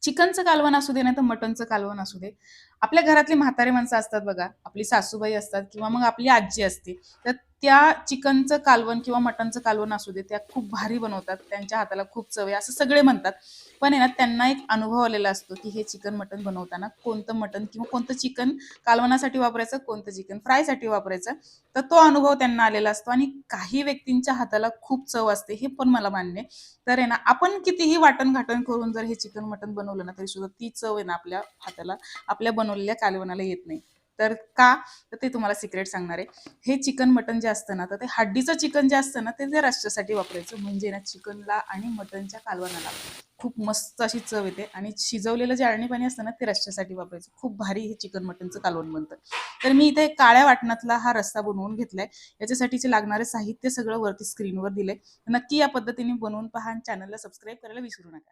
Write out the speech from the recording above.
चिकनचं कालवण असू दे नाही तर मटनचं कालवण असू दे. आपल्या घरातली म्हातारी माणसं असतात बघा, आपली सासूबाई असतात किंवा मग आपली आजी असते. तर त्या चिकनचं कालवण किंवा मटनचं कालवण असू दे, त्या खूप भारी बनवतात. त्यांच्या हाताला खूप चव आहे असं सगळे म्हणतात. पण आहे ना त्यांना एक अनुभव आलेला असतो, की हे चिकन मटन बनवताना कोणतं मटन किंवा कोणतं चिकन कालवणासाठी वापरायचं, कोणतं चिकन फ्रायसाठी वापरायचं. तर तो अनुभव त्यांना आलेला असतो आणि काही व्यक्तींच्या हाताला खूप चव असते, हे पण मला मान्य आहे. तर आहे ना, आपण कितीही वाटण-घाटण करून जर हे चिकन मटण बनवलं ना, तरी सुद्धा ती चव आहे ना आपल्या हाताला, आपल्या बनवलेल्या कालवणाला येत नाही. तर का? तर ते तुम्हाला सिक्रेट सांगणार आहे. हे चिकन मटण जे असतं ना, तर ते हड्डीचं चिकन जे असतं ना, ते रश्श्यासाठी वापरायचं. म्हणजे ना चिकनला आणि मटणच्या कालवणाला खूप मस्त अशी चव येते आणि शिजवलेलं जे अळणी-पाणी असतं ना, ते रश्श्यासाठी वापरायचं. खूप भारी हे चिकन मटणचं कालवण बनतं. तर मी इथे काळ्या वाटणातला हा रस्सा बनवून घेतलाय. याच्यासाठीचे लागणारे साहित्य सगळं वरती स्क्रीनवर दिलंय. नक्की या पद्धतीने बनवून पहा आणि चॅनलला सबस्क्राईब करायला विसरू नका.